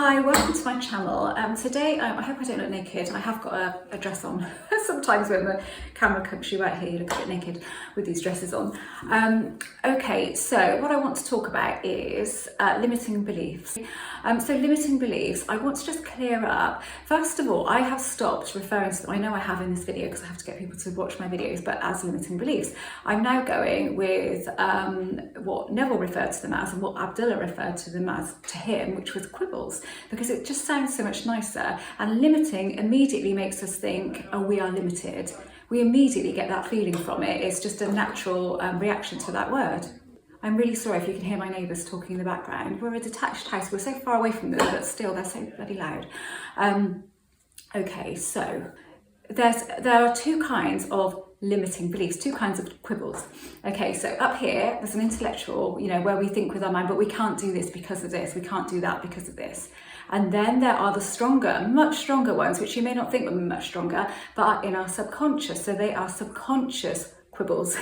Hi, welcome to my channel. Today, I hope I don't look naked. I have got a dress on. Sometimes when the camera comes you out here, you look a bit naked with these dresses on. Okay, so what I want to talk about is limiting beliefs. So limiting beliefs, I want to just clear up. First of all, I have stopped referring to them. I know I have in this video because I have to get people to watch my videos, but as limiting beliefs. I'm now going with what Neville referred to them as and what Abdullah referred to them as to him, which was quibbles. Because it just sounds so much nicer, and limiting immediately makes us think, oh, we are limited. We immediately get that feeling from it. It's just a natural reaction to that word. I'm really sorry if you can hear my neighbours talking in the background. We're a detached house, we're so far away from them, but still they're so bloody loud. Okay, so there are two kinds of limiting beliefs, two kinds of quibbles. Okay, so up here, there's an intellectual, where we think with our mind, but we can't do this because of this, we can't do that because of this. And then there are the stronger, much stronger ones, which you may not think were much stronger, but are in our subconscious. So they are subconscious quibbles.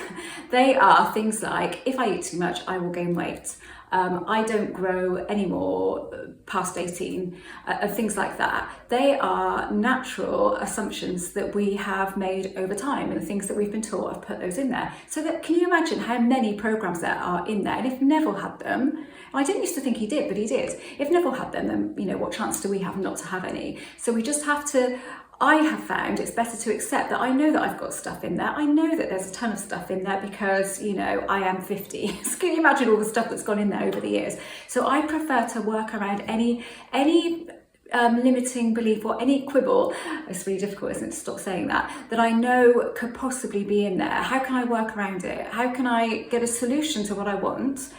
They are things like, if I eat too much, I will gain weight. I don't grow anymore past 18, and things like that. They are natural assumptions that we have made over time, and the things that we've been taught have put those in there. So that, can you imagine how many programs there are in there? And if Neville had them, I didn't used to think he did, but he did. If Neville had them, then what chance do we have not to have any? So we just have to, I have found it's better to accept that I know that I've got stuff in there. I know that there's a ton of stuff in there because, I am 50. So can you imagine all the stuff that's gone in there over the years? So I prefer to work around any limiting belief or any quibble. It's really difficult, isn't it, to stop saying that I know could possibly be in there. How can I work around it? How can I get a solution to what I want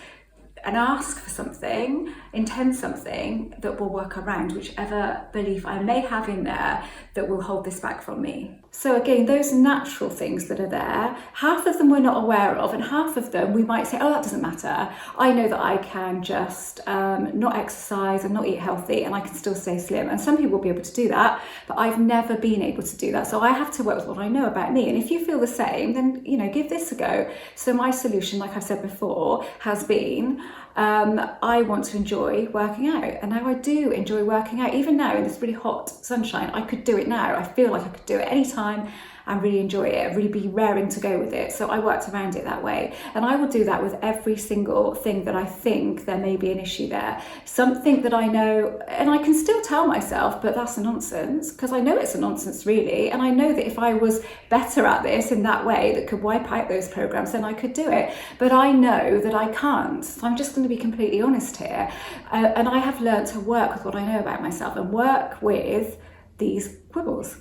and ask for something, intend something that will work around whichever belief I may have in there that will hold this back from me. So again, those natural things that are there, half of them we're not aware of, and half of them we might say, oh, that doesn't matter. I know that I can just not exercise and not eat healthy and I can still stay slim. And some people will be able to do that, but I've never been able to do that. So I have to work with what I know about me. And if you feel the same, then, give this a go. So my solution, like I've said before, has been, I want to enjoy working out. And now I do enjoy working out. Even now in this really hot sunshine, I could do it now. I feel like I could do it anytime and really enjoy it, really be raring to go with it. So I worked around it that way. And I will do that with every single thing that I think there may be an issue there. Something that I know, and I can still tell myself, but that's a nonsense, because I know it's a nonsense really. And I know that if I was better at this in that way that could wipe out those programs, then I could do it. But I know that I can't. So I'm just going to be completely honest here. And I have learned to work with what I know about myself and work with these quibbles,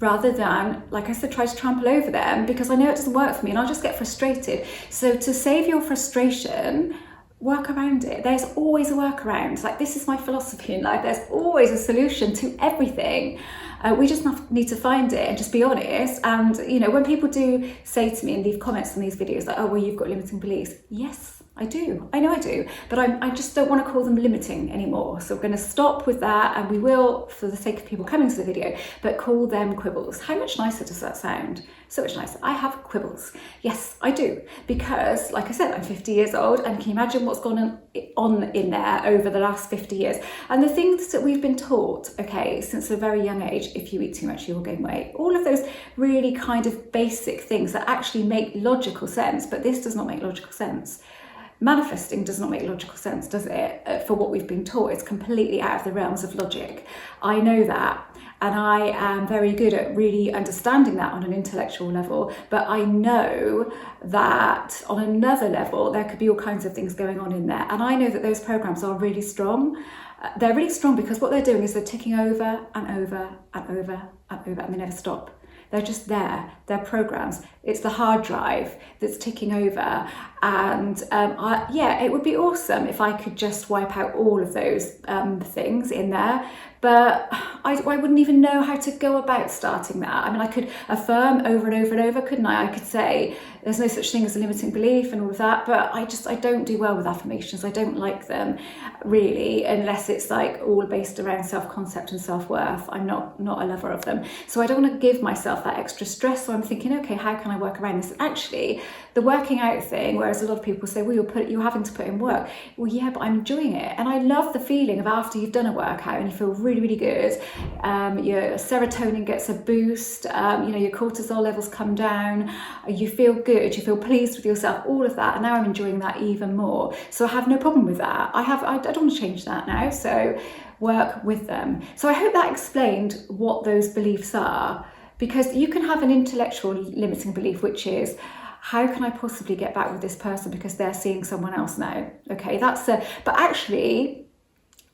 rather than, like I said, try to trample over them, because I know it doesn't work for me and I'll just get frustrated. So to save your frustration, work around it. There's always a workaround. Like, this is my philosophy in life. There's always a solution to everything. We just need to find it and just be honest. And, when people do say to me and leave comments on these videos like, oh, well, you've got limiting beliefs. Yes, I do. I know I do. But I just don't want to call them limiting anymore. So we're going to stop with that, and we will, for the sake of people coming to the video, but call them quibbles. How much nicer does that sound? So much nicer. I have quibbles. Yes, I do. Because, like I said, I'm 50 years old, and can you imagine what's gone on in there over the last 50 years? And the things that we've been taught, okay, since a very young age, if you eat too much, you will gain weight. All of those really kind of basic things that actually make logical sense, but this does not make logical sense. Manifesting does not make logical sense, does it? For what we've been taught, it's completely out of the realms of logic. I know that, and I am very good at really understanding that on an intellectual level, but I know that on another level, there could be all kinds of things going on in there. And I know that those programs are really strong. They're really strong because what they're doing is they're ticking over and over and over and over, and they never stop. They're just there. They're programs. It's the hard drive that's ticking over. And it would be awesome if I could just wipe out all of those things in there. But I wouldn't even know how to go about starting that. I mean, I could affirm over and over and over, couldn't I? I could say there's no such thing as a limiting belief and all of that, but I don't do well with affirmations. I don't like them really, unless it's like all based around self-concept and self-worth. I'm not a lover of them. So I don't want to give myself that extra stress. So I'm thinking, okay, how can I work around this? And actually, the working out thing, where whereas a lot of people say, well, you're having to put in work. Well, yeah, but I'm enjoying it. And I love the feeling of after you've done a workout and you feel really, really good, your serotonin gets a boost, your cortisol levels come down, you feel good, you feel pleased with yourself, all of that. And now I'm enjoying that even more. So I have no problem with that. I don't want to change that now. So work with them. So I hope that explained what those beliefs are, because you can have an intellectual limiting belief, which is, how can I possibly get back with this person because they're seeing someone else now? Okay, but actually,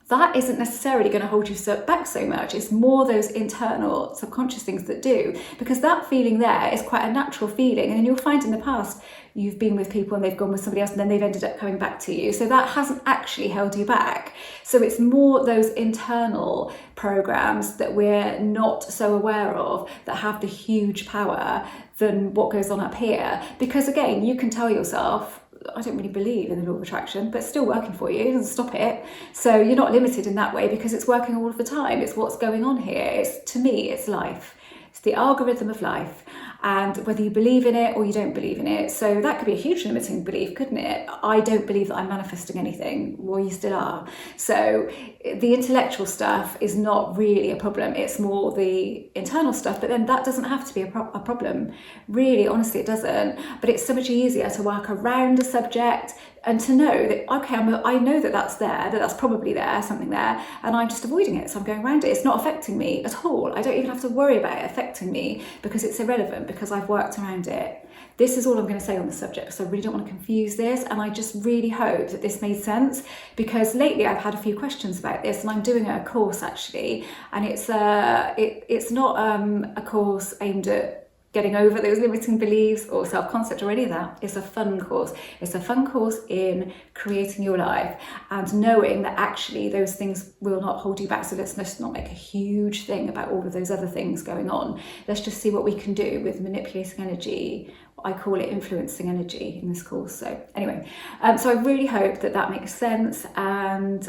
that isn't necessarily going to hold you back so much. It's more those internal subconscious things that do, because that feeling there is quite a natural feeling. And then you'll find in the past, you've been with people and they've gone with somebody else and then they've ended up coming back to you. So that hasn't actually held you back. So it's more those internal programs that we're not so aware of that have the huge power than what goes on up here. Because again, you can tell yourself, I don't really believe in the law of attraction, but it's still working for you. It doesn't stop it. So you're not limited in that way because it's working all of the time. It's what's going on here. To me, it's life. It's the algorithm of life. And whether you believe in it or you don't believe in it. So that could be a huge limiting belief, couldn't it? I don't believe that I'm manifesting anything. Well, you still are. So the intellectual stuff is not really a problem. It's more the internal stuff. But then that doesn't have to be a problem. Really, honestly, it doesn't. But it's so much easier to work around a subject and to know that, okay, I know that that's there, that that's probably there, something there, and I'm just avoiding it. So I'm going around it. It's not affecting me at all. I don't even have to worry about it affecting me because it's irrelevant, because I've worked around it. This is all I'm going to say on the subject, because I really don't want to confuse this, and I just really hope that this made sense, because lately I've had a few questions about this, and I'm doing a course actually, and it's not a course aimed at getting over those limiting beliefs or self-concept or any of that. It's a fun course. It's a fun course in creating your life and knowing that actually those things will not hold you back. So let's just not make a huge thing about all of those other things going on. Let's just see what we can do with manipulating energy. I call it influencing energy in this course. So anyway, so I really hope that that makes sense. And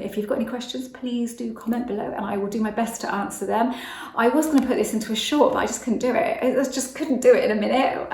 if you've got any questions, please do comment below and I will do my best to answer them. I was going to put this into a short, but I just couldn't do it. I just couldn't do it in a minute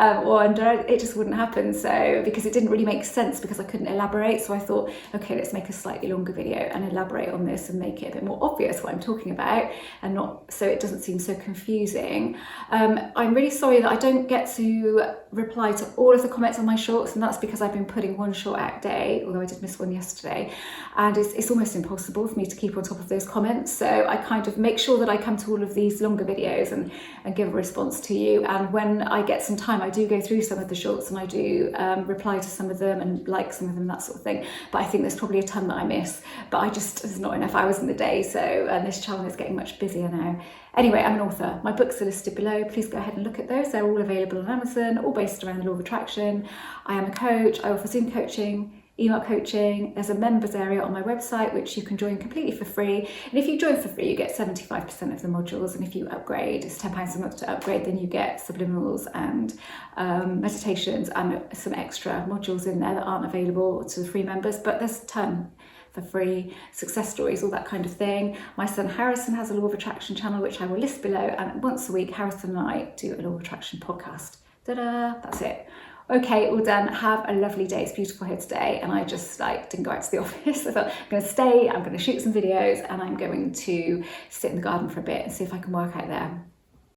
it just wouldn't happen. So because it didn't really make sense, because I couldn't elaborate. So I thought, okay, let's make a slightly longer video and elaborate on this and make it a bit more obvious what I'm talking about, and not so it doesn't seem so confusing. I'm really sorry that I don't get to reply to all of the comments on my shorts, and that's because I've been putting one short out a day, although I did miss one yesterday, and it's almost impossible for me to keep on top of those comments. So I kind of make sure that I come to all of these longer videos and give a response to you, and when I get some time I do go through some of the shorts and I do reply to some of them and like some of them, that sort of thing. But I think there's probably a ton that I miss, but there's not enough hours in the day, so this channel is getting much busier now. Anyway, I'm an author. My books are listed below. Please go ahead and look at those. They're all available on Amazon, all based around the law of attraction. I am a coach. I offer Zoom coaching, email coaching. There's a members area on my website, which you can join completely for free. And if you join for free, you get 75% of the modules. And if you upgrade, it's £10 a month to upgrade, then you get subliminals and meditations and some extra modules in there that aren't available to the free members, but there's a ton for free, success stories, all that kind of thing. My son Harrison has a law of attraction channel, which I will list below, and once a week Harrison and I do a law of attraction podcast. Ta-da, that's it. Okay, all done. Have a lovely day. It's beautiful here today, and I just didn't go out to the office. I thought I'm going to stay, I'm going to shoot some videos, and I'm going to sit in the garden for a bit and see if I can work out there.